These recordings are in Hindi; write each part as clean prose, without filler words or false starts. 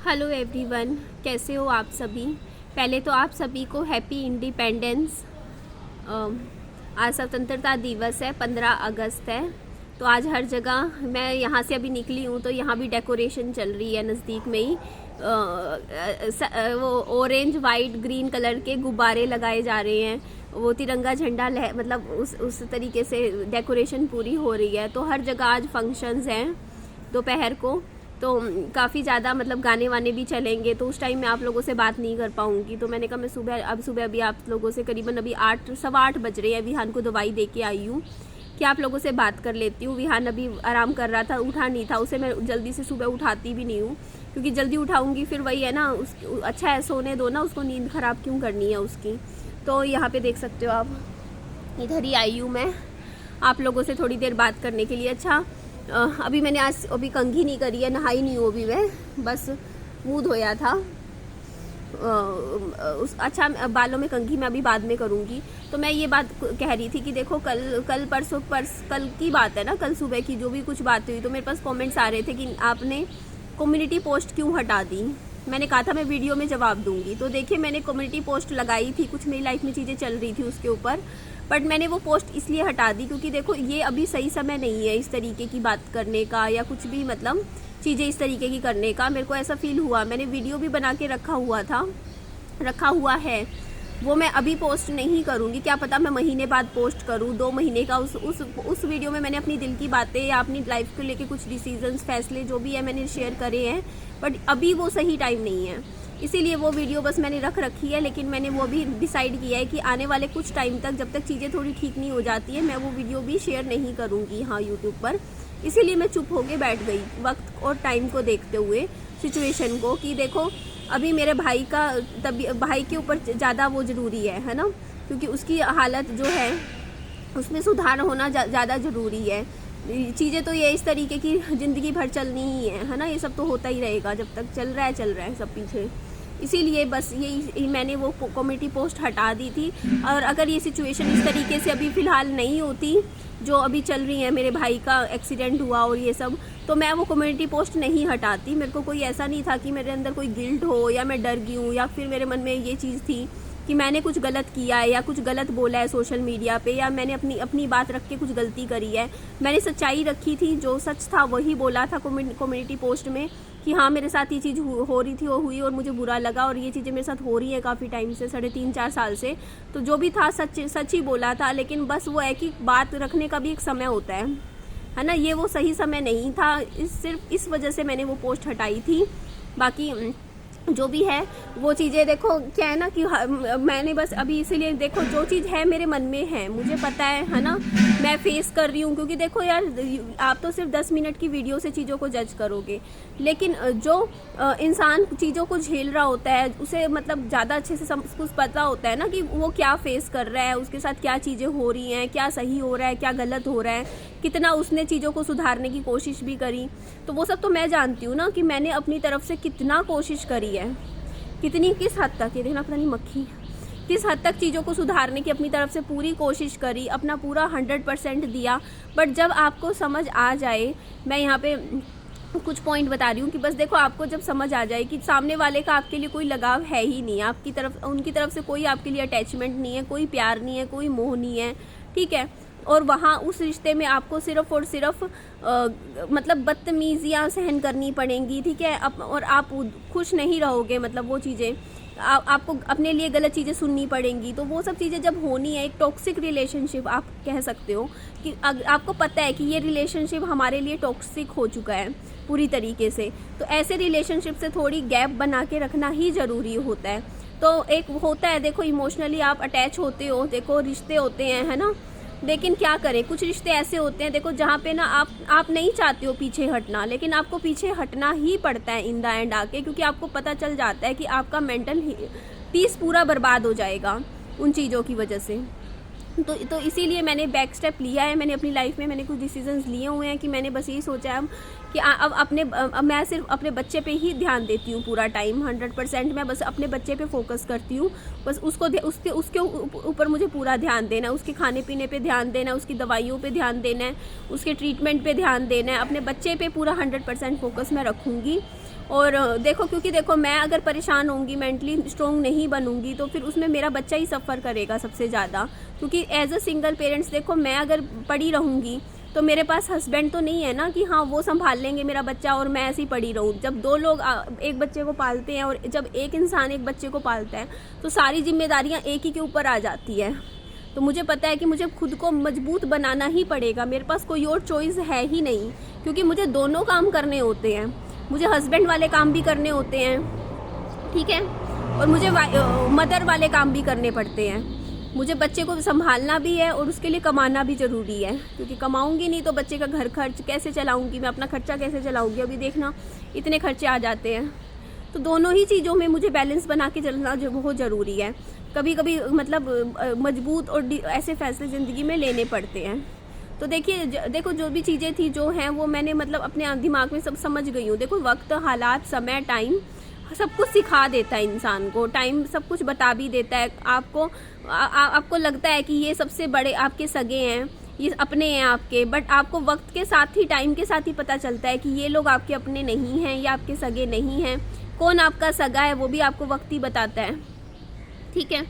हेलो एवरीवन, कैसे हो आप सभी। पहले तो आप सभी को हैप्पी इंडिपेंडेंस। आज स्वतंत्रता दिवस है, 15 अगस्त है। तो आज हर जगह, मैं यहाँ से अभी निकली हूँ तो यहाँ भी डेकोरेशन चल रही है नज़दीक में ही। वो ऑरेंज वाइट ग्रीन कलर के गुब्बारे लगाए जा रहे हैं, वो तिरंगा झंडा मतलब उस तरीके से डेकोरेशन पूरी हो रही है। तो हर जगह आज फंक्शंस हैं दोपहर को, तो काफ़ी ज़्यादा मतलब गाने वाने भी चलेंगे, तो उस टाइम में आप लोगों से बात नहीं कर पाऊँगी। तो मैंने कहा मैं सुबह अभी आप लोगों से करीबन अभी 8 बज रहे हैं, विहान को दवाई दे के आई हूँ कि आप लोगों से बात कर लेती हूँ। विहान अभी आराम कर रहा था, उठा नहीं था, उसे मैं जल्दी से सुबह उठाती भी नहीं हूँ, क्योंकि जल्दी उठाऊँगी फिर वही है ना, अच्छा है सोने दो ना, उसको नींद ख़राब क्यों करनी है उसकी। तो यहाँ पर देख सकते हो आप, इधर ही आई हूँ मैं आप लोगों से थोड़ी देर बात करने के लिए। अच्छा, अभी मैंने आज अभी कंघी नहीं करी है, नहाई नहीं हूँ अभी मैं, बस मुँह धोया था। अच्छा, बालों में कंघी मैं अभी बाद में करूँगी। तो मैं ये बात कह रही थी कि देखो कल की बात है ना, कल सुबह की जो भी कुछ बात हुई, तो मेरे पास कमेंट्स आ रहे थे कि आपने कम्युनिटी पोस्ट क्यों हटा दी। मैंने कहा था मैं वीडियो में जवाब दूंगी। तो देखिए, मैंने कम्युनिटी पोस्ट लगाई थी, कुछ मेरी लाइफ में चीज़ें चल रही थी उसके ऊपर, बट मैंने वो पोस्ट इसलिए हटा दी क्योंकि देखो ये अभी सही समय नहीं है इस तरीके की बात करने का, या कुछ भी मतलब चीज़ें इस तरीके की करने का। मेरे को ऐसा फील हुआ, मैंने वीडियो भी बना के रखा हुआ है, वो मैं अभी पोस्ट नहीं करूँगी। क्या पता मैं महीने बाद पोस्ट करूँ, 2 महीने का। उस वीडियो में मैंने अपनी दिल की बातें या अपनी लाइफ को लेके कुछ डिसीजंस, फैसले जो भी है मैंने शेयर करे हैं, बट अभी वो सही टाइम नहीं है, इसीलिए वो वीडियो बस मैंने रख रखी है। लेकिन मैंने वो भी डिसाइड किया है कि आने वाले कुछ टाइम तक, जब तक चीज़ें थोड़ी ठीक नहीं हो जाती है, मैं वो वीडियो भी शेयर नहीं करूँगी हाँ यूट्यूब पर। इसीलिए मैं चुप होके बैठ गई, वक्त और टाइम को देखते हुए, सिचुएशन को, कि देखो अभी मेरे भाई के ऊपर ज़्यादा वो ज़रूरी है ना, क्योंकि उसकी हालत जो है उसमें सुधार होना ज़्यादा ज़रूरी है। चीज़ें तो ये इस तरीके की ज़िंदगी भर चलनी ही है ना, ये सब तो होता ही रहेगा, जब तक चल रहा है सब पीछे। इसीलिए बस यही मैंने वो कम्युनिटी पोस्ट हटा दी थी। और अगर ये सिचुएशन इस तरीके से अभी फ़िलहाल नहीं होती, जो अभी चल रही है, मेरे भाई का एक्सीडेंट हुआ और ये सब, तो मैं वो कम्युनिटी पोस्ट नहीं हटाती। मेरे को कोई ऐसा नहीं था कि मेरे अंदर कोई गिल्ट हो, या मैं डर गई हूँ, या फिर मेरे मन में ये चीज़ थी कि मैंने कुछ गलत किया है या कुछ गलत बोला है सोशल मीडिया पे, या मैंने अपनी बात रख के कुछ गलती करी है। मैंने सच्चाई रखी थी, जो सच था वही बोला था कम्युनिटी पोस्ट में, कि हाँ मेरे साथ ये चीज़ हो रही थी, वो हुई और मुझे बुरा लगा, और ये चीज़ें मेरे साथ हो रही है काफ़ी टाइम से, 3.5-4 साल से। तो जो भी था सच ही बोला था। लेकिन बस वो है कि बात रखने का भी एक समय होता है ना, ये वो सही समय नहीं था, सिर्फ इस वजह से मैंने वो पोस्ट हटाई थी। बाकी जो भी है वो चीज़ें देखो, क्या है ना कि मैंने बस अभी इसीलिए, देखो जो चीज़ है मेरे मन में है, मुझे पता है ना, मैं फेस कर रही हूँ। क्योंकि देखो यार, आप तो सिर्फ 10 मिनट की वीडियो से चीज़ों को जज करोगे, लेकिन जो इंसान चीज़ों को झेल रहा होता है, उसे मतलब ज़्यादा अच्छे से कुछ पता होता है ना कि वो क्या फेस कर रहा है, उसके साथ क्या चीज़ें हो रही हैं, क्या सही हो रहा है, क्या गलत हो रहा है, कितना उसने चीज़ों को सुधारने की कोशिश भी करी। तो वो सब तो मैं जानती हूँ ना, कि मैंने अपनी तरफ से कितना कोशिश करी है, किस हद तक, ये देखना पता नहीं मक्खी, किस हद तक चीज़ों को सुधारने की अपनी तरफ से पूरी कोशिश करी, अपना पूरा 100% दिया। बट जब आपको समझ आ जाए, मैं यहाँ पे कुछ पॉइंट बता रही हूँ कि बस देखो, आपको जब समझ आ जाए कि सामने वाले का आपके लिए कोई लगाव है ही नहीं, आपकी तरफ, उनकी तरफ से कोई आपके लिए अटैचमेंट नहीं है, कोई प्यार नहीं है, कोई मोह नहीं है, ठीक है, और वहाँ उस रिश्ते में आपको सिर्फ और सिर्फ मतलब बदतमीजियाँ सहन करनी पड़ेंगी, ठीक है, और आप खुश नहीं रहोगे, मतलब वो चीज़ें आपको अपने लिए गलत चीज़ें सुननी पड़ेंगी। तो वो सब चीज़ें जब होनी है, एक टॉक्सिक रिलेशनशिप आप कह सकते हो, कि आपको पता है कि ये रिलेशनशिप हमारे लिए टॉक्सिक हो चुका है पूरी तरीके से, तो ऐसे रिलेशनशिप से थोड़ी गैप बना के रखना ही ज़रूरी होता है। तो एक होता है, देखो इमोशनली आप अटैच होते हो, देखो रिश्ते होते हैं, है ना, लेकिन क्या करें, कुछ रिश्ते ऐसे होते हैं देखो, जहाँ पे ना आप नहीं चाहते हो पीछे हटना, लेकिन आपको पीछे हटना ही पड़ता है इन द एंड आके, क्योंकि आपको पता चल जाता है कि आपका मेंटल पीस पूरा बर्बाद हो जाएगा उन चीज़ों की वजह से। तो इसीलिए मैंने बैक स्टेप लिया है, मैंने अपनी लाइफ में मैंने कुछ डिसीजंस लिए हुए हैं कि मैंने बस यही सोचा है कि अब मैं सिर्फ अपने बच्चे पे ही ध्यान देती हूँ पूरा टाइम, 100% मैं बस अपने बच्चे पे फोकस करती हूँ। बस उसके ऊपर मुझे पूरा ध्यान देना है, उसके खाने पीने पे ध्यान देना है, उसकी दवाइयों पे ध्यान देना है, उसके ट्रीटमेंट पे ध्यान देना है, अपने बच्चे पे पूरा 100% फोकस मैं रखूँगी। और देखो, क्योंकि देखो मैं अगर परेशान होंगी, मेंटली स्ट्रॉन्ग नहीं बनूंगी, तो फिर उसमें मेरा बच्चा ही सफ़र करेगा सबसे ज़्यादा। क्योंकि एज अ सिंगल पेरेंट्स देखो, मैं अगर पड़ी रहूँगी तो मेरे पास हस्बैंड तो नहीं है ना कि हाँ वो संभाल लेंगे मेरा बच्चा और मैं ऐसे ही पड़ी रहूँ। जब दो लोग एक बच्चे को पालते हैं और जब एक इंसान एक बच्चे को पालता है तो सारी जिम्मेदारियाँ एक ही के ऊपर आ जाती है। तो मुझे पता है कि मुझे खुद को मजबूत बनाना ही पड़ेगा, मेरे पास कोई और चॉइस है ही नहीं, क्योंकि मुझे दोनों काम करने होते हैं। मुझे हस्बैंड वाले काम भी करने होते हैं, ठीक है, और मुझे मदर वाले काम भी करने पड़ते हैं। मुझे बच्चे को संभालना भी है और उसके लिए कमाना भी ज़रूरी है, क्योंकि कमाऊंगी नहीं तो बच्चे का घर खर्च कैसे चलाऊंगी, मैं अपना खर्चा कैसे चलाऊंगी। अभी देखना इतने खर्चे आ जाते हैं। तो दोनों ही चीज़ों में मुझे बैलेंस बना के चलना जो बहुत ज़रूरी है। कभी कभी मतलब मजबूत और ऐसे फैसले ज़िंदगी में लेने पड़ते हैं। तो देखिए, देखो जो भी चीज़ें थी जो हैं वो मैंने मतलब अपने दिमाग में सब समझ गई हूँ। देखो वक्त, हालात, समय, टाइम सब कुछ सिखा देता है इंसान को। टाइम सब कुछ बता भी देता है आपको। आपको लगता है कि ये सबसे बड़े आपके सगे हैं, ये अपने हैं आपके, बट आपको वक्त के साथ ही, टाइम के साथ ही पता चलता है कि ये लोग आपके अपने नहीं हैं या आपके सगे नहीं हैं। कौन आपका सगा है वो भी आपको वक्त ही बताता है, ठीक है।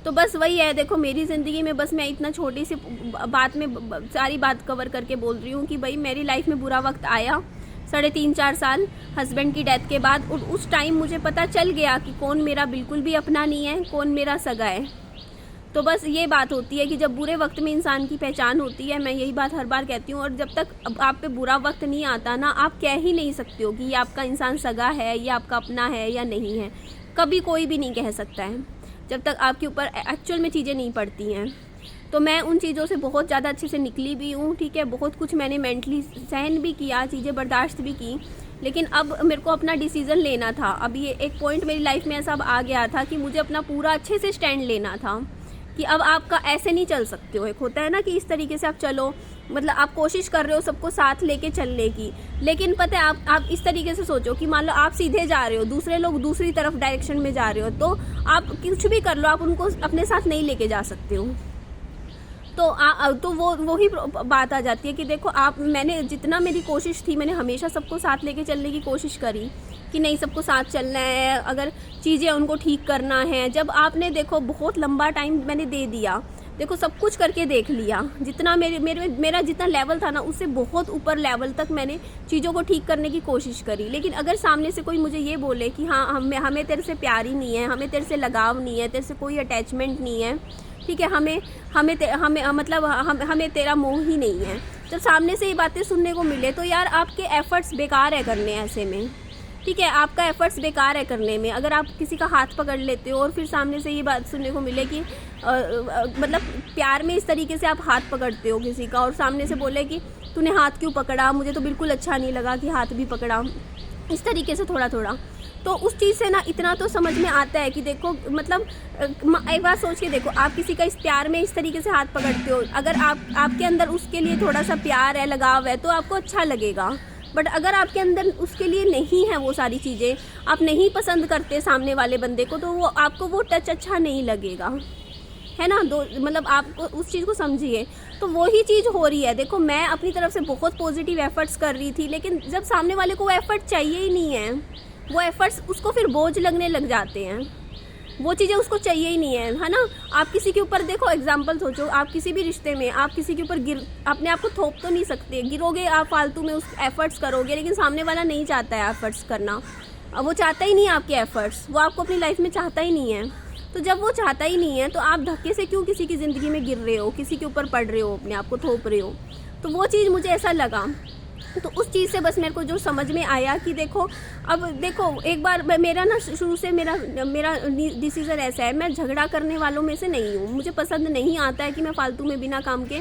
तो बस वही है, देखो मेरी ज़िंदगी में बस मैं इतना छोटी सी बात में सारी बात कवर करके बोल रही हूँ कि भाई मेरी लाइफ में बुरा वक्त आया 3.5-4 साल हस्बैंड की डेथ के बाद। और उस टाइम मुझे पता चल गया कि कौन मेरा बिल्कुल भी अपना नहीं है, कौन मेरा सगा है। तो बस ये बात होती है कि जब बुरे वक्त में इंसान की पहचान होती है, मैं यही बात हर बार कहती हूँ। और जब तक आप पे बुरा वक्त नहीं आता ना, आप कह ही नहीं सकते हो कि ये आपका इंसान सगा है, ये आपका अपना है या नहीं है। कभी कोई भी नहीं कह सकता है जब तक आपके ऊपर एक्चुअल में चीज़ें नहीं पड़ती हैं। तो मैं उन चीज़ों से बहुत ज़्यादा अच्छे से निकली भी हूँ, ठीक है। बहुत कुछ मैंने मेंटली सहन भी किया, चीज़ें बर्दाश्त भी की, लेकिन अब मेरे को अपना डिसीज़न लेना था। अब ये एक पॉइंट मेरी लाइफ में ऐसा आ गया था कि मुझे अपना पूरा अच्छे से स्टैंड लेना था कि अब आपका ऐसे नहीं चल सकते हो। एक होता है ना कि इस तरीके से आप चलो, मतलब आप कोशिश कर रहे हो सबको साथ लेके चलने की, लेकिन पता है आप इस तरीके से सोचो कि मान लो आप सीधे जा रहे हो, दूसरे लोग दूसरी तरफ डायरेक्शन में जा रहे हो, तो आप कुछ भी कर लो, आप उनको अपने साथ नहीं लेके जा सकते हो। तो वो ही बात आ जाती है कि देखो मैंने जितना मेरी कोशिश थी, मैंने हमेशा सबको साथ लेके चलने की कोशिश करी कि नहीं सबको साथ चलना है, अगर चीज़ें उनको ठीक करना है। जब आपने देखो बहुत लंबा टाइम मैंने दे दिया, देखो सब कुछ करके देख लिया, जितना मेरा जितना लेवल था ना उससे बहुत ऊपर लेवल तक मैंने चीज़ों को ठीक करने की कोशिश करी। लेकिन अगर सामने से कोई मुझे ये बोले कि हाँ हमें तेरे से प्यार ही नहीं है, हमें तेरे से लगाव नहीं है, तेरे से कोई अटैचमेंट नहीं है, ठीक है, हमें तेरा मोह ही नहीं है, जब सामने से ये बातें सुनने को मिले तो यार आपके एफर्ट्स बेकार है करने ऐसे में, ठीक है। आपका एफर्ट्स बेकार है करने में। अगर आप किसी का हाथ पकड़ लेते हो और फिर सामने से ये बात सुनने को मिले कि मतलब प्यार में इस तरीके से आप हाथ पकड़ते हो किसी का और सामने से बोले कि तूने हाथ क्यों पकड़ा, मुझे तो बिल्कुल अच्छा नहीं लगा कि हाथ भी पकड़ा, इस तरीके से थोड़ा थोड़ा, तो उस चीज़ से ना इतना तो समझ में आता है कि देखो मतलब एक बात सोच के देखो, आप किसी का इस प्यार में इस तरीके से हाथ पकड़ते हो, अगर आपके अंदर उसके लिए थोड़ा सा प्यार है, लगाव है, तो आपको अच्छा लगेगा। बट अगर आपके अंदर उसके लिए नहीं है, वो सारी चीज़ें आप नहीं पसंद करते सामने वाले बंदे को, तो वो आपको वो टच अच्छा नहीं लगेगा, है ना। मतलब आपको उस चीज़ को समझिए। तो वो ही चीज़ हो रही है। देखो मैं अपनी तरफ से बहुत पॉजिटिव एफर्ट्स कर रही थी, लेकिन जब सामने वाले को वो एफर्ट चाहिए ही नहीं है, वो एफर्ट्स उसको फिर बोझ लगने लग जाते हैं, वो चीज़ें उसको चाहिए ही नहीं है ना। आप किसी के ऊपर देखो, एग्जाम्पल सोचो, आप किसी भी रिश्ते में आप किसी के ऊपर अपने आप को थोप तो नहीं सकते, गिरोगे आप फालतू में, उस एफर्ट्स करोगे, लेकिन सामने वाला नहीं चाहता है एफर्ट्स करना, वो चाहता ही नहीं है आपके एफर्ट्स, वो आपको अपनी लाइफ में चाहता ही नहीं है। तो जब वो चाहता ही नहीं है तो आप धक्के से क्यों किसी की ज़िंदगी में गिर रहे हो, किसी के ऊपर पड़ रहे हो, अपने आप को थोप रहे हो। तो वो चीज़ मुझे ऐसा लगा, तो उस चीज़ से बस मेरे को जो समझ में आया कि देखो अब देखो एक बार मेरा ना शुरू से मेरा डिसीज़न ऐसा है, मैं झगड़ा करने वालों में से नहीं हूँ। मुझे पसंद नहीं आता है कि मैं फालतू में बिना काम के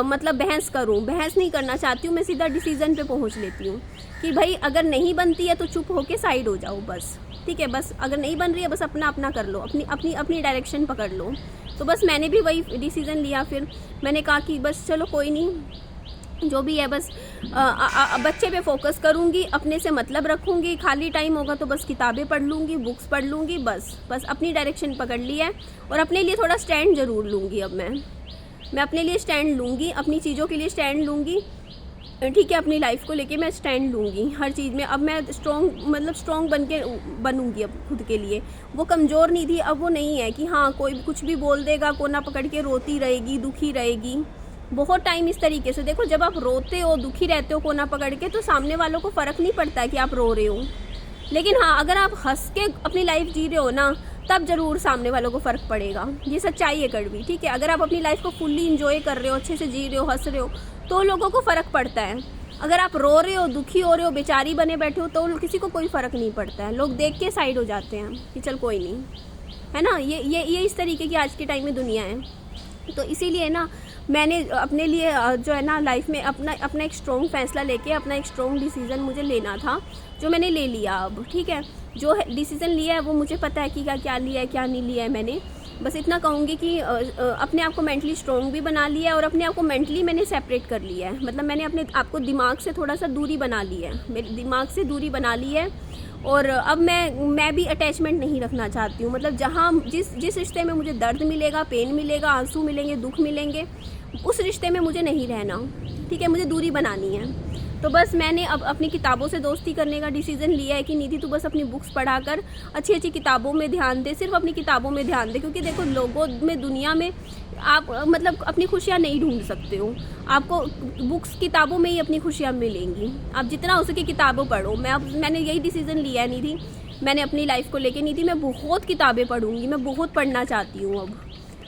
मतलब बहस करूँ, बहस नहीं करना चाहती हूँ। मैं सीधा डिसीज़न पे पहुँच लेती हूँ कि भाई अगर नहीं बनती है तो चुप होके साइड हो जाओ बस, ठीक है। बस अगर नहीं बन रही है बस अपना अपना कर लो, अपनी डायरेक्शन पकड़ लो। तो बस मैंने भी वही डिसीज़न लिया। फिर मैंने कहा कि बस चलो कोई नहीं, जो भी है बस बच्चे पे फोकस करूँगी, अपने से मतलब रखूँगी, खाली टाइम होगा तो बस किताबें पढ़ लूँगी, बुक्स पढ़ लूँगी, बस अपनी डायरेक्शन पकड़ ली है। और अपने लिए थोड़ा स्टैंड ज़रूर लूँगी। अब मैं अपने लिए स्टैंड लूँगी, अपनी चीज़ों के लिए स्टैंड लूँगी, ठीक है, अपनी लाइफ को लेके मैं स्टैंड लूँगी हर चीज़ में। अब मैं स्ट्रॉन्ग बनूँगी अब खुद के लिए। वो कमज़ोर नहीं थी, अब वो नहीं है कि हाँ कोई कुछ भी बोल देगा, कोना पकड़ के रोती रहेगी, दुखी रहेगी। बहुत टाइम इस तरीके से देखो, जब आप रोते हो, दुखी रहते हो कोना पकड़ के, तो सामने वालों को फ़र्क नहीं पड़ता है कि आप रो रहे हो। लेकिन हाँ, अगर आप हंस के अपनी लाइफ जी रहे हो ना, तब ज़रूर सामने वालों को फ़र्क पड़ेगा। ये सच्चाई है कड़वी, ठीक है। अगर आप अपनी लाइफ को फुल्ली इंजॉय कर रहे हो, अच्छे से जी रहे हो, हंस रहे हो, तो लोगों को फ़र्क पड़ता है। अगर आप रो रहे हो, दुखी हो रहे हो, बेचारी बने बैठे हो, तो किसी को कोई फ़र्क नहीं पड़ता है। लोग देख के साइड हो जाते हैं कि चल कोई नहीं, है ना। ये इस तरीके की आज के टाइम में दुनिया है। तो इसीलिए ना मैंने अपने लिए जो है ना लाइफ में अपना एक स्ट्रॉन्ग फैसला लेके, अपना एक स्ट्रॉन्ग डिसीज़न मुझे लेना था, जो मैंने ले लिया अब, ठीक है। जो डिसीज़न लिया है वो मुझे पता है कि क्या लिया है, क्या नहीं लिया है मैंने। बस इतना कहूँगी कि अपने आप को मेंटली स्ट्रॉन्ग भी बना लिया है, और अपने आप को मेंटली मैंने सेपरेट कर लिया है। मतलब मैंने अपने आप को दिमाग से थोड़ा सा दूरी बना ली है, मेरे दिमाग से दूरी बना ली है। और अब मैं भी अटैचमेंट नहीं रखना चाहती हूँ। मतलब जहाँ जिस रिश्ते में मुझे दर्द मिलेगा, पेन मिलेगा, आंसू मिलेंगे, दुख मिलेंगे, उस रिश्ते में मुझे नहीं रहना, ठीक है। मुझे दूरी बनानी है। तो बस मैंने अब अपनी किताबों से दोस्ती करने का डिसीज़न लिया है कि निधि तू बस अपनी बुक्स पढ़ा कर, अच्छी अच्छी किताबों में ध्यान दे, सिर्फ अपनी किताबों में ध्यान दे। क्योंकि देखो, लोगों में, दुनिया में आप मतलब अपनी खुशियाँ नहीं ढूंढ सकते हो। आपको बुक्स, किताबों में ही अपनी खुशियाँ मिलेंगी। आप जितना हो सके किताबों पढ़ो। मैंने यही डिसीज़न लिया है निधि, मैंने अपनी लाइफ को लेके। निधि, मैं बहुत किताबें पढ़ूँगी, मैं बहुत पढ़ना चाहती हूँ। अब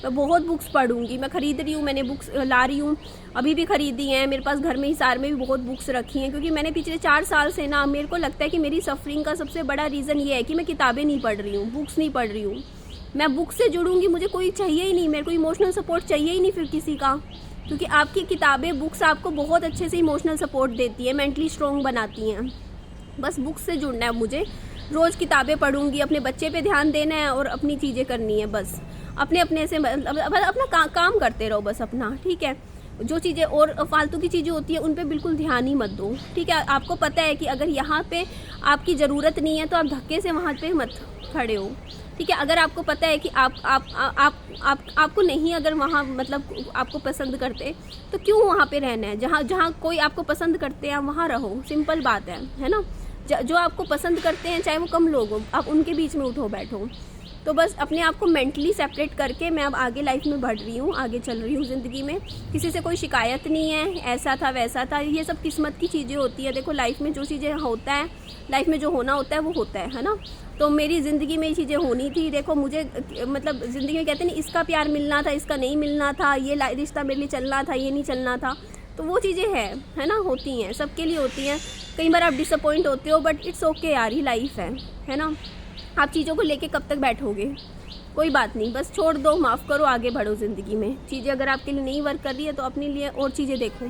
मैं बहुत बुक्स पढ़ूँगी। मैं ख़रीद रही हूँ, मैंने बुक्स ला रही हूँ, अभी भी ख़रीदी हैं। मेरे पास घर में, हिसार में भी बहुत बुक्स रखी हैं। क्योंकि मैंने पिछले 4 साल से ना, मेरे को लगता है कि मेरी सफरिंग का सबसे बड़ा रीज़न ये है कि मैं किताबें नहीं पढ़ रही हूँ, बुक्स नहीं पढ़ रही हूँ। मैं बुक से जुड़ूंगी, मुझे कोई चाहिए ही नहीं, मेरे को इमोशनल सपोर्ट चाहिए ही नहीं फिर किसी का। क्योंकि आपकी किताबें, बुक्स आपको बहुत अच्छे से इमोशनल सपोर्ट देती है, मेंटली स्ट्रॉन्ग बनाती हैं। बस बुक्स से जुड़ना है मुझे। रोज़ किताबें पढ़ूंगी, अपने बच्चे पे ध्यान देना है और अपनी चीज़ें करनी है। बस अपने से अपना काम करते रहो बस अपना, ठीक है। जो चीज़ें और फालतू की चीज़ें होती है उन पे बिल्कुल ध्यान ही मत दो, ठीक है। आपको पता है कि अगर यहाँ पे आपकी ज़रूरत नहीं है तो आप धक्के से वहाँ पे मत खड़े हो, ठीक है। अगर आपको पता है कि आपको नहीं, अगर वहाँ मतलब आपको पसंद करते, तो क्यों वहाँ पे रहना है। जहाँ कोई आपको पसंद करते हैं वहाँ रहो, सिंपल बात है ना। जो आपको पसंद करते हैं, चाहे वो कम लोग हो, आप उनके बीच में उठो बैठो। तो बस अपने आप को मेंटली सेपरेट करके मैं अब आगे लाइफ में बढ़ रही हूँ, आगे चल रही हूँ ज़िंदगी में। किसी से कोई शिकायत नहीं है, ऐसा था वैसा था, ये सब किस्मत की चीज़ें होती है। देखो, लाइफ में जो चीज़ें होता है, लाइफ में जो होना होता है वो होता है ना। तो मेरी ज़िंदगी में ये चीज़ें होनी थी। देखो, मुझे मतलब ज़िंदगी में कहते नहीं, इसका प्यार मिलना था, इसका नहीं मिलना था, ये रिश्ता मेरे लिए चलना था, ये नहीं चलना था। तो वो चीज़ें है ना, होती हैं, सबके लिए होती हैं। कई बार आप डिसअपॉइंट होते हो, बट इट्स ओके यार, ये लाइफ है ना। आप चीज़ों को लेके कब तक बैठोगे, कोई बात नहीं, बस छोड़ दो, माफ़ करो, आगे बढ़ो ज़िंदगी में। चीज़ें अगर आपके लिए नहीं वर्क कर रही है तो अपने लिए और चीज़ें देखो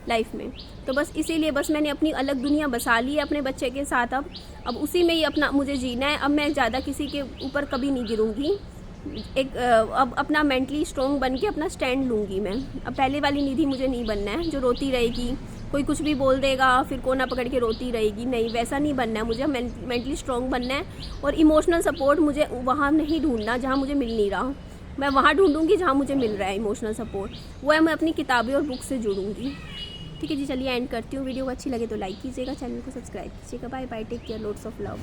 लाइफ में। तो बस इसीलिए बस मैंने अपनी अलग दुनिया बसा ली है अपने बच्चे के साथ। अब उसी में ही अपना मुझे जीना है। अब मैं ज़्यादा किसी के ऊपर कभी नहीं गिरूँगी। अब अपना मेंटली स्ट्रॉन्ग बन के अपना स्टैंड लूँगी मैं। अब पहले वाली निधि मुझे नहीं बनना है, जो रोती रहेगी, कोई कुछ भी बोल देगा फिर कोना पकड़ के रोती रहेगी। नहीं, वैसा नहीं बनना है मुझे। मेंटली स्ट्रॉन्ग बनना है। और इमोशनल सपोर्ट मुझे वहाँ नहीं ढूंढना जहाँ मुझे मिल नहीं रहा। मैं वहाँ ढूंढूंगी जहाँ मुझे मिल रहा है इमोशनल सपोर्ट। वो है, मैं अपनी किताबें और बुक से जुड़ूंगी। ठीक है जी, चलिए एंड करती हूँ। वीडियो को अच्छी लगे तो लाइक कीजिएगा, चैनल को सब्सक्राइब कीजिएगा। Bye bye, take care, loads of love.